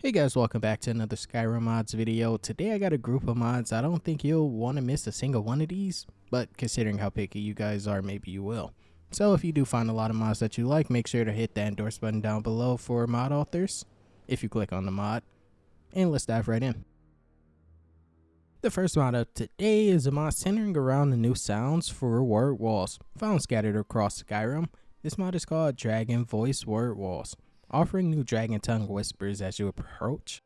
Hey guys, welcome back to another Skyrim mods video. Today I got a group of mods. I don't think you'll want to miss a single one of these, but considering how picky you guys are, maybe you will. So if you do find a lot of mods that you like, make sure to hit that endorse button down below for mod authors, if you click on the mod, and let's dive right in. The first mod up today is a mod centering around the new sounds for word walls, found scattered across Skyrim. This mod is called Dragon Voice Word Walls, offering new dragon tongue whispers as you approach.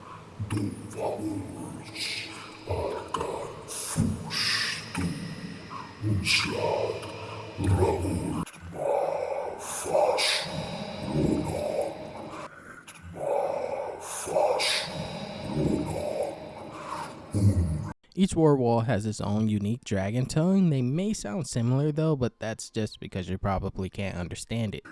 Each word wall has its own unique dragon tongue. They may sound similar though, but that's just because you probably can't understand it.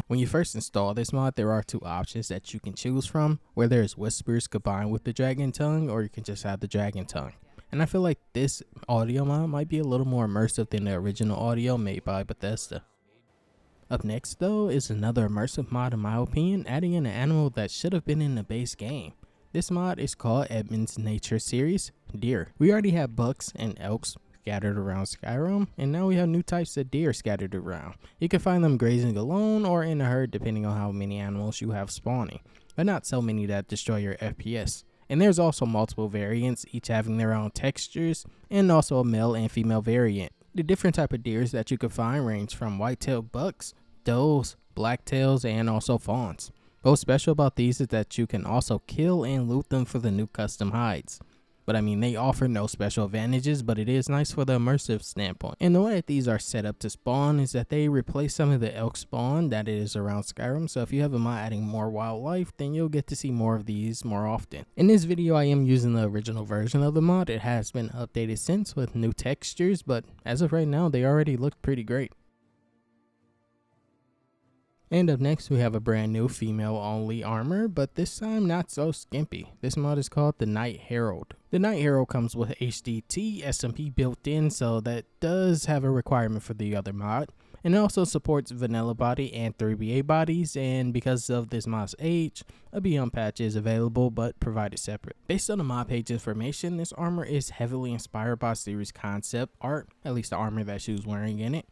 When you first install this mod, there are two options that you can choose from, where there's whispers combined with the dragon tongue, or you can just have the dragon tongue. And I feel like this audio mod might be a little more immersive than the original audio made by Bethesda. Up next though is another immersive mod in my opinion, adding in an animal that should have been in the base game. This mod is called Edmond's Nature Series, Deer. We already have bucks and elks scattered around Skyrim, and now we have new types of deer scattered around. You can find them grazing alone or in a herd depending on how many animals you have spawning, but not so many that destroy your FPS. And there's also multiple variants, each having their own textures, and also a male and female variant. The different type of deers that you can find range from white-tailed bucks, does, blacktails, and also fawns. What's special about these is that you can also kill and loot them for the new custom hides. But I mean, they offer no special advantages, but it is nice for the immersive standpoint. And the way that these are set up to spawn is that they replace some of the elk spawn that is around Skyrim. So if you have a mod adding more wildlife, then you'll get to see more of these more often. In this video, I am using the original version of the mod. It has been updated since with new textures, but as of right now, they already look pretty great. And up next we have a brand new female only armor, but this time not so skimpy. This mod is called the Knight-Herald. The Knight-Herald comes with HDT-SMP built in, so that does have a requirement for the other mod. And it also supports vanilla body and 3BA bodies, and because of this mod's age, a Beyond patch is available but provided separate. Based on the mod page information, this armor is heavily inspired by series concept art, at least the armor that she was wearing in it.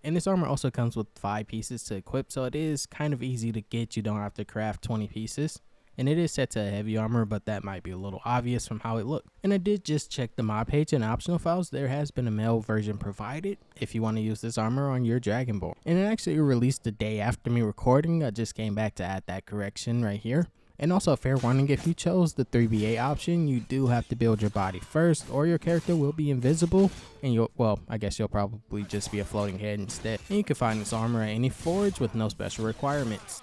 And this armor also comes with 5 pieces to equip, so it is kind of easy to get. You don't have to craft 20 pieces. And it is set to a heavy armor, but that might be a little obvious from how it looked. And I did just check the mod page and optional files. There has been a male version provided if you want to use this armor on your Dragonborn. And it actually released the day after me recording. I just came back to add that correction right here. And also a fair warning, if you chose the 3BA option, you do have to build your body first or your character will be invisible and I guess you'll probably just be a floating head instead. And you can find this armor at any forge with no special requirements.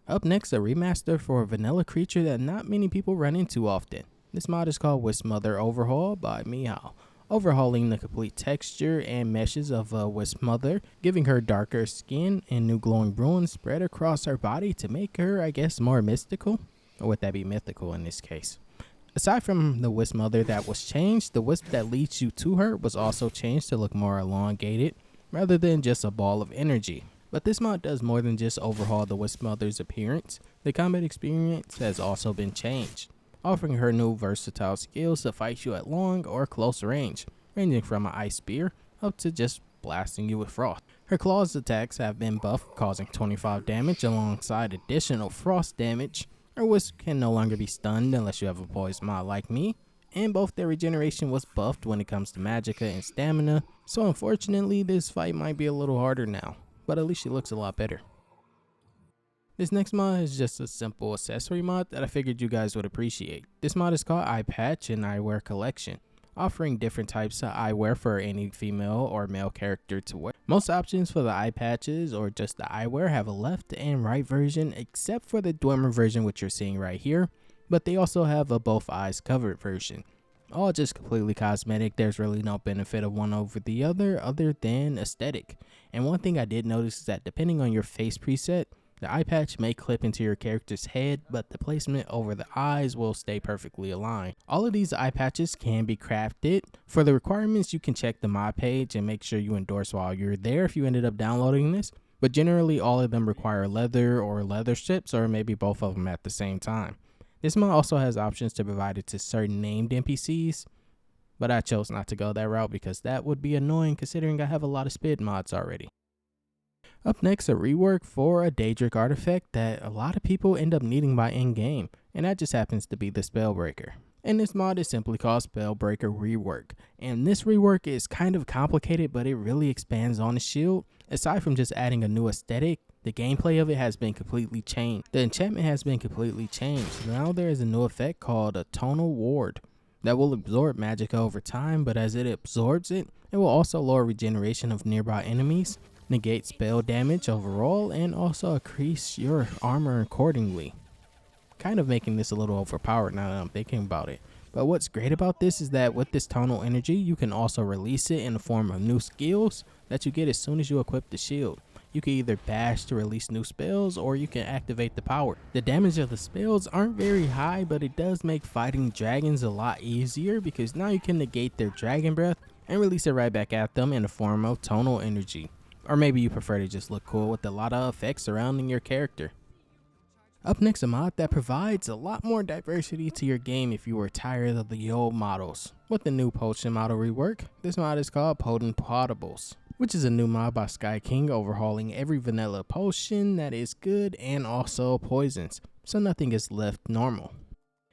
Up next, a remaster for a vanilla creature that not many people run into often. This mod is called Wispmother Overhaul by Meow, overhauling the complete texture and meshes of Wispmother, giving her darker skin and new glowing runes spread across her body to make her, I guess, more mystical. Or would that be mythical in this case? Aside from the Wispmother that was changed, the wisp that leads you to her was also changed to look more elongated, rather than just a ball of energy. But this mod does more than just overhaul the Wispmother's appearance. The combat experience has also been changed, offering her new versatile skills to fight you at long or close range, ranging from an ice spear up to just blasting you with frost. Her claws attacks have been buffed, causing 25 damage alongside additional frost damage. Her wisp can no longer be stunned unless you have a poison mod like me, and both their regeneration was buffed when it comes to magicka and stamina, so unfortunately this fight might be a little harder now, but at least she looks a lot better. This next mod is just a simple accessory mod that I figured you guys would appreciate. This mod is called Eyepatch and Eyewear Collection, offering different types of eyewear for any female or male character to wear. Most options for the eye patches or just the eyewear have a left and right version, except for the Dwemer version which you're seeing right here, but they also have a both eyes covered version. All just completely cosmetic. There's really no benefit of one over the other than aesthetic. And one thing I did notice is that depending on your face preset, The Eyepatch may clip into your character's head, but the placement over the eyes will stay perfectly aligned. All of these eye patches can be crafted. For the requirements, you can check the mod page and make sure you endorse while you're there if you ended up downloading this. But generally, all of them require leather or leather strips, or maybe both of them at the same time. This mod also has options to provide it to certain named NPCs, but I chose not to go that route because that would be annoying considering I have a lot of SPID mods already. Up next, a rework for a Daedric artifact that a lot of people end up needing by in-game, and that just happens to be the Spellbreaker. And this mod is simply called SpellBreaker Rework, and this rework is kind of complicated, but it really expands on the shield. Aside from just adding a new aesthetic, the gameplay of it has been completely changed. The enchantment has been completely changed. Now there is a new effect called a Tonal Ward that will absorb magic over time, but as it absorbs it, it will also lower regeneration of nearby enemies, negate spell damage overall, and also increase your armor accordingly. Kind of making this a little overpowered now that I'm thinking about it. But what's great about this is that with this tonal energy, you can also release it in the form of new skills that you get as soon as you equip the shield. You can either bash to release new spells, or you can activate the power. The damage of the spells aren't very high, but it does make fighting dragons a lot easier because now you can negate their dragon breath and release it right back at them in the form of tonal energy. Or maybe you prefer to just look cool with a lot of effects surrounding your character. Up next, a mod that provides a lot more diversity to your game if you were tired of the old models. With the new potion model rework, this mod is called Potables, which is a new mod by Skyking overhauling every vanilla potion that is good and also poisons, so nothing is left normal.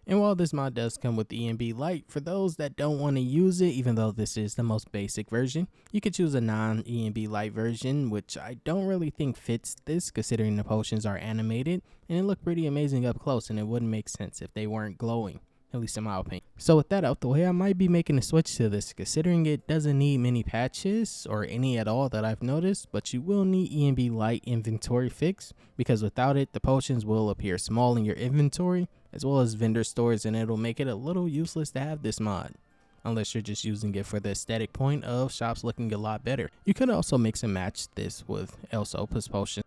And while this mod does come with ENB Lite, for those that don't want to use it, even though this is the most basic version, you could choose a non-ENB Lite version, which I don't really think fits this considering the potions are animated and it looked pretty amazing up close, and it wouldn't make sense if they weren't glowing, at least in my opinion. So with that out the way, I might be making a switch to this considering it doesn't need many patches or any at all that I've noticed, but you will need ENB Lite inventory fix because without it, the potions will appear small in your inventory as well as vendor stores, and it'll make it a little useless to have this mod unless you're just using it for the aesthetic point of shops looking a lot better. You could also mix and match this with Elsopa's potion.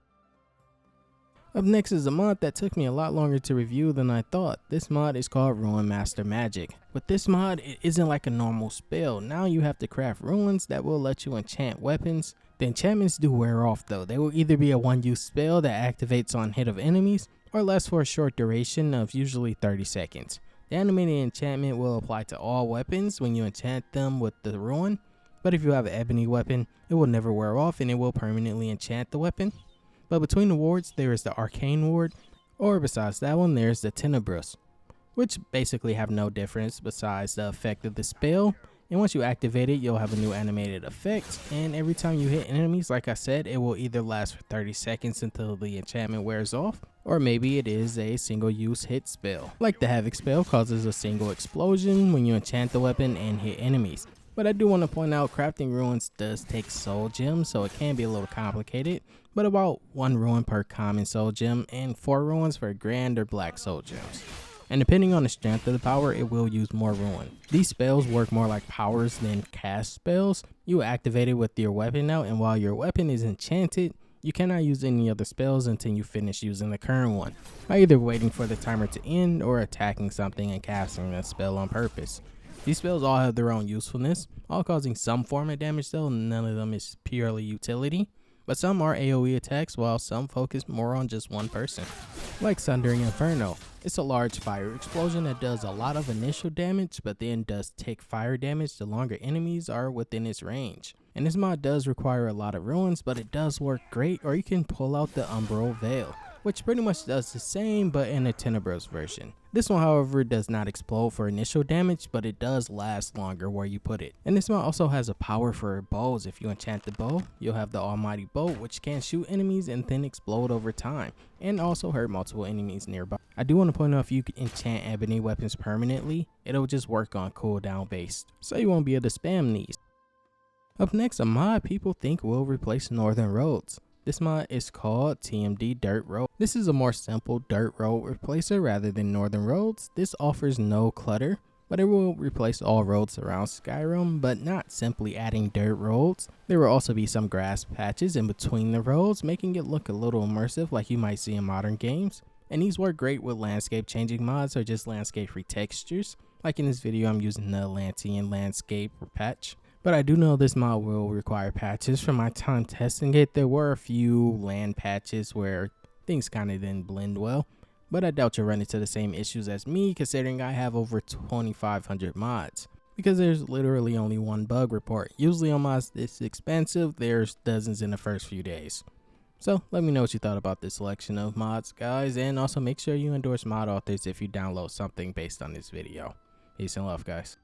Up next is a mod that took me a lot longer to review than I thought. This mod is called Runemaster Magic. With this mod, it isn't like a normal spell. Now you have to craft runes that will let you enchant weapons. The enchantments do wear off though. They will either be a one-use spell that activates on hit of enemies or lasts for a short duration of usually 30 seconds. The animated enchantment will apply to all weapons when you enchant them with the rune, but if you have an ebony weapon, it will never wear off and it will permanently enchant the weapon. But between the wards, there is the Arcane Ward, or besides that one, there's the Tenebrous, which basically have no difference besides the effect of the spell. And once you activate it, you'll have a new animated effect, and every time you hit enemies, like I said, it will either last for 30 seconds until the enchantment wears off, or maybe it is a single use hit spell. Like the Havoc spell causes a single explosion when you enchant the weapon and hit enemies. But I do want to point out crafting runes does take soul gems, so it can be a little complicated, but about 1 rune per common soul gem and 4 runes for grand or black soul gems. And depending on the strength of the power, it will use more rune. These spells work more like powers than cast spells. You activate it with your weapon now, and while your weapon is enchanted, you cannot use any other spells until you finish using the current one, by either waiting for the timer to end or attacking something and casting a spell on purpose. These spells all have their own usefulness, all causing some form of damage though. None of them is purely utility, but some are AoE attacks while some focus more on just one person. Like Sundering Inferno, it's a large fire explosion that does a lot of initial damage but then does take fire damage the longer enemies are within its range. And this mod does require a lot of runes, but it does work great, or you can pull out the Umbral Veil, which pretty much does the same but in a Tenebrous version. This one, however, does not explode for initial damage, but it does last longer where you put it. And this one also has a power for bows. If you enchant the bow, you'll have the Almighty Bow, which can shoot enemies and then explode over time, and also hurt multiple enemies nearby. I do want to point out, if you enchant ebony weapons permanently, it'll just work on cooldown based, so you won't be able to spam these. Up next, a mod people think will replace Northern Roads. This mod is called TMD Dirt Roads. This is a more simple dirt road replacer rather than Northern Roads. This offers no clutter, but it will replace all roads around Skyrim, but not simply adding dirt roads. There will also be some grass patches in between the roads, making it look a little immersive like you might see in modern games. And these work great with landscape changing mods or just landscape retextures. Like in this video, I'm using the Atlantean landscape patch. But I do know this mod will require patches. From my time testing it, there were a few land patches where things kind of didn't blend well. But I doubt you'll run into the same issues as me, considering I have over 2,500 mods. Because there's literally only one bug report. Usually on mods this expensive, there's dozens in the first few days. So let me know what you thought about this selection of mods, guys, and also make sure you endorse mod authors if you download something based on this video. Peace and love, guys.